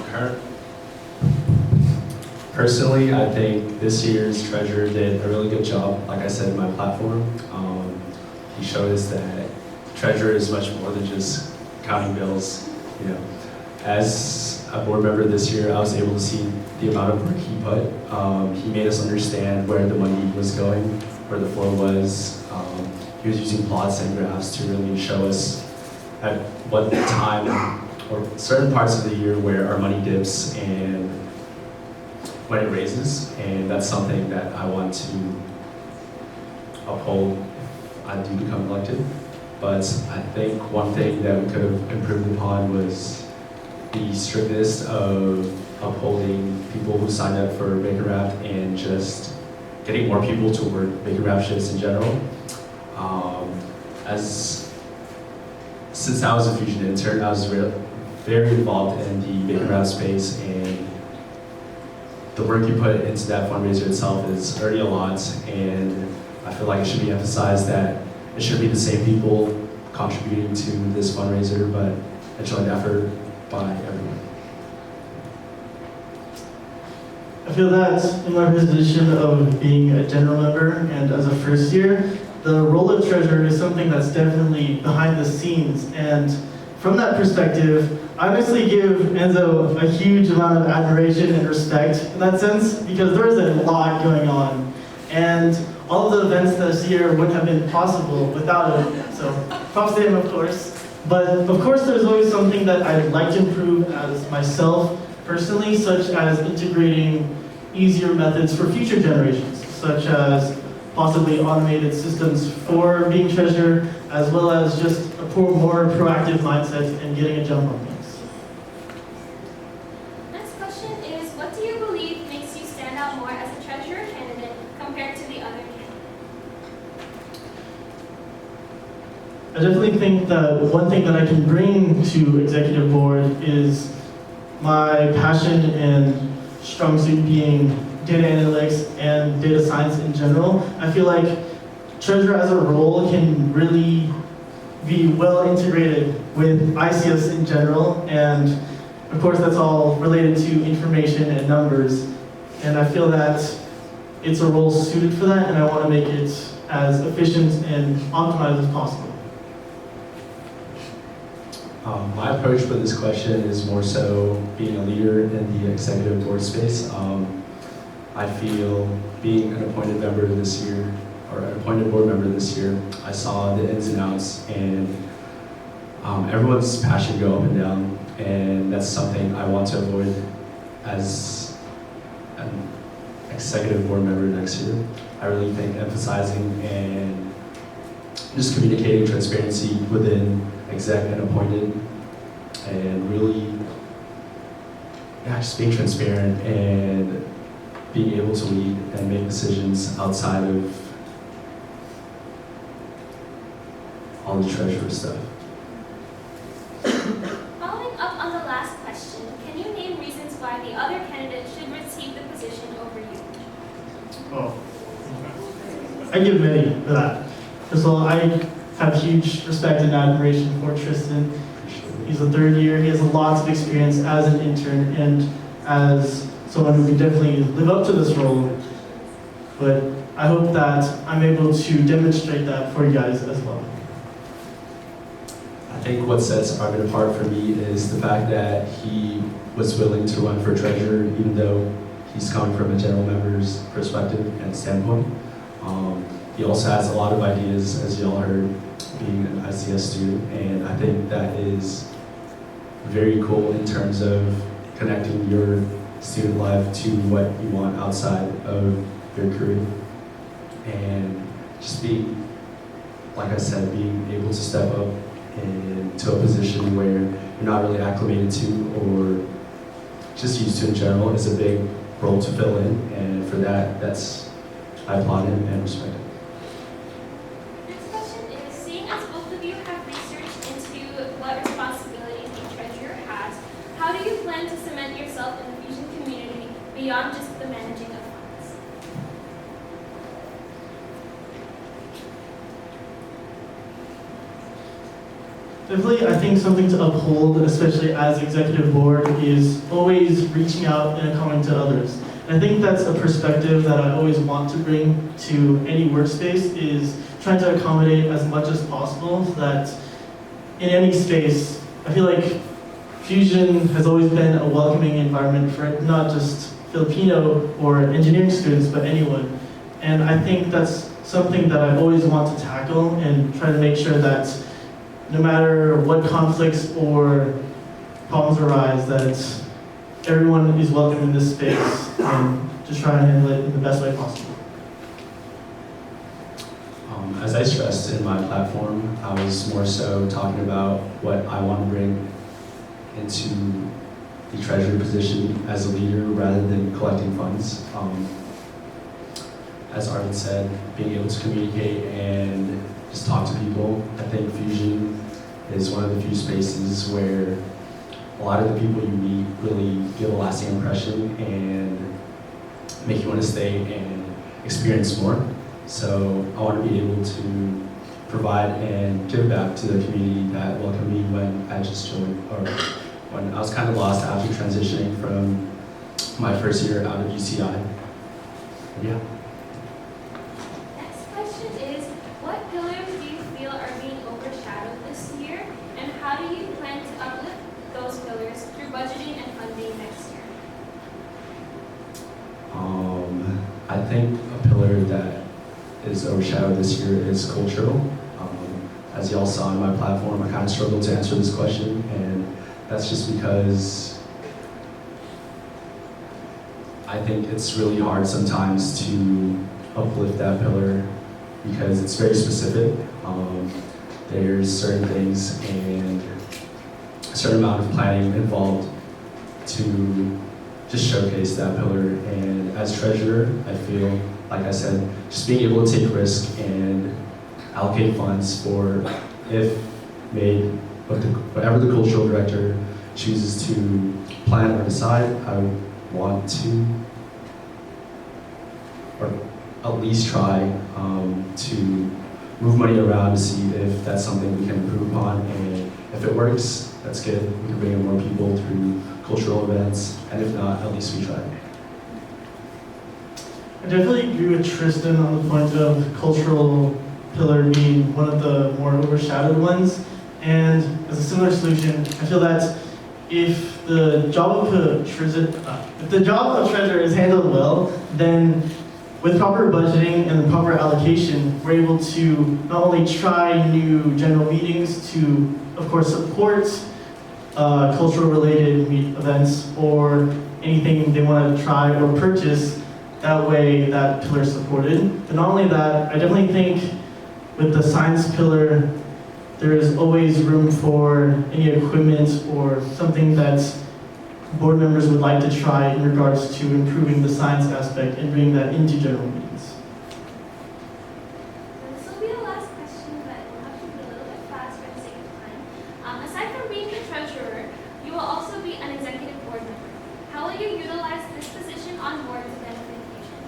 current. Personally, I think this year's treasurer did a really good job, like I said in my platform. He showed us that treasurer is much more than just counting bills. You know, as a board member this year, I was able to see the amount of work he put. He made us understand where the money was going, where the flow was. He was using plots and graphs to really show us at what time or certain parts of the year where our money dips and when it raises, and that's something that I want to uphold if I do become elected. But I think one thing that we could have improved upon was the strictness of upholding people who signed up for Bacon Wrap and just getting more people to work Bacon Wrap shifts in general. Since I was a Fusion intern, I was very involved in the Bacon Wrap space, and the work you put into that fundraiser itself is already a lot, and I feel like it should be emphasized that it should be the same people contributing to this fundraiser, but a joint effort by everyone. I feel that in my position of being a general member and as a first year, the role of treasurer is something that's definitely behind the scenes. And from that perspective, I honestly give Enzo a huge amount of admiration and respect in that sense, because there is a lot going on. And all of the events this year wouldn't have been possible without him. So props to him, of course. But of course, there's always something that I'd like to improve as myself personally, such as integrating easier methods for future generations, such as possibly automated systems for being treasurer, as well as just a more proactive mindset and getting a jump on things. Next question is, what do you believe makes you stand out more as a treasurer candidate compared to the other candidates? I definitely think that one thing that I can bring to executive board is my passion and strong suit being data analytics and data science in general. I feel like treasurer as a role can really be well integrated with ICS in general, and of course that's all related to information and numbers, and I feel that it's a role suited for that, and I want to make it as efficient and optimized as possible. My approach with this question is more so being a leader in the executive board space. I feel being an appointed member this year, or an appointed board member this year, I saw the ins and outs, and everyone's passion go up and down, and that's something I want to avoid as an executive board member next year. I really think emphasizing and just communicating transparency within exec and appointed, and really just being transparent and being able to lead and make decisions outside of all the treasurer stuff. Following up on the last question, can you name reasons why the other candidate should receive the position over you? Oh, I give many for that. First of all, I have huge respect and admiration for Tristan. He's a third year, he has lots of experience as an intern and as someone who can definitely live up to this role. But I hope that I'm able to demonstrate that for you guys as well. I think what sets Arvin apart for me is the fact that he was willing to run for treasurer, even though he's coming from a general member's perspective and standpoint. He also has a lot of ideas, as you all heard, being an ICS student, and I think that is very cool in terms of connecting your student life to what you want outside of your career. And just being, like I said, being able to step up into a position where you're not really acclimated to or just used to in general is a big role to fill in, and for that, I applaud him and respect him. Next question is, seeing as both of you have researched into what responsibilities a treasurer has, how do you plan to cement yourself in the Fusion community beyond just the managing of funds? Definitely, I think something to uphold, especially as executive board, is always reaching out and coming to others. And I think that's a perspective that I always want to bring to any workspace, is trying to accommodate as much as possible so that in any space, I feel like Fusion has always been a welcoming environment for not just Filipino or engineering students, but anyone. And I think that's something that I always want to tackle and try to make sure that no matter what conflicts or problems arise, that everyone is welcome in this space and just try to handle it in the best way possible. As I stressed in my platform, I was more so talking about what I want to bring into the treasurer position as a leader rather than collecting funds. As Arvin said, being able to communicate and just talk to people. I think Fusion is one of the few spaces where a lot of the people you meet really give a lasting impression and make you want to stay and experience more. So I want to be able to provide and give back to the community that welcomed me when I just joined, or when I was kind of lost after transitioning from my first year out of UCI. Yeah. Next question is, what pillars do you feel are being overshadowed this year, and how do you plan to uplift those pillars through budgeting and funding next year? I think a pillar that is overshadowed this year is cultural. As y'all saw in my platform, I kind of struggled to answer this question, and that's just because I think it's really hard sometimes to uplift that pillar because it's very specific. There's certain things and a certain amount of planning involved to just showcase that pillar. And as treasurer, I feel, like I said, just being able to take risk and allocate funds for, if made, whatever the cultural director chooses to plan or decide, I want to, or at least try to move money around to see if that's something we can improve upon. And if it works, that's good. We can bring in more people through cultural events, and if not, at least we tried. I definitely agree with Tristan on the point of cultural pillar being one of the more overshadowed ones. And as a similar solution, I feel that if the job of treasurer is handled well, then with proper budgeting and the proper allocation, we're able to not only try new general meetings to, of course, support cultural related events or anything they want to try or purchase. That way that pillar is supported. But not only that, I definitely think with the science pillar, there is always room for any equipment or something that board members would like to try in regards to improving the science aspect and bringing that into general meetings. This will be the last question, but we'll have to be a little bit fast for the sake of time. Aside from being the treasurer, you will also be an executive board member. How will you utilize this position on board to benefit Fusion?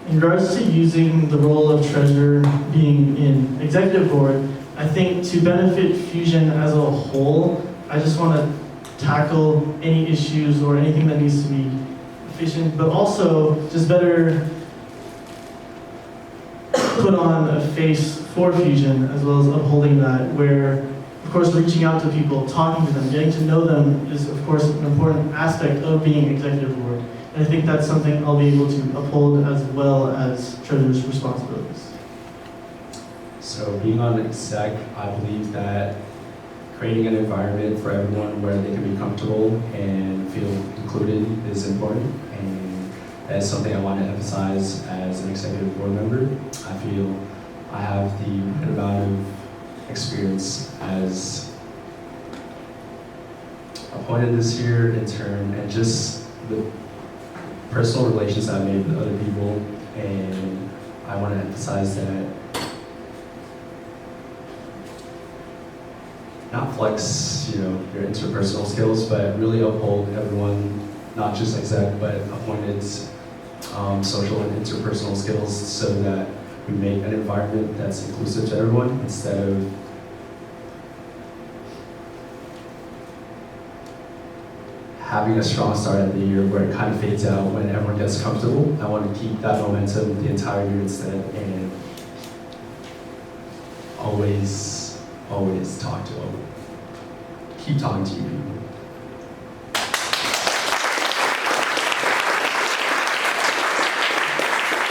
In regards to using the role of treasurer being in executive board, I think to benefit Fusion as a whole, I just want to tackle any issues or anything that needs to be efficient, but also just better put on a face for Fusion as well as upholding that, where, of course, reaching out to people, talking to them, getting to know them is, of course, an important aspect of being executive board. And I think that's something I'll be able to uphold as well as treasurer's responsibilities. So being on exec, I believe that creating an environment for everyone where they can be comfortable and feel included is important, and that's something I want to emphasize as an executive board member. I feel I have the right amount of experience as appointed this year in turn, and just the personal relations I've made with other people, and I want to emphasize that not flex, your interpersonal skills, but really uphold everyone, not just exec, but appointed social and interpersonal skills, so that we make an environment that's inclusive to everyone instead of having a strong start at the year where it kind of fades out when everyone gets comfortable. I want to keep that momentum the entire year instead, and always talk to them. Keep talking to you people.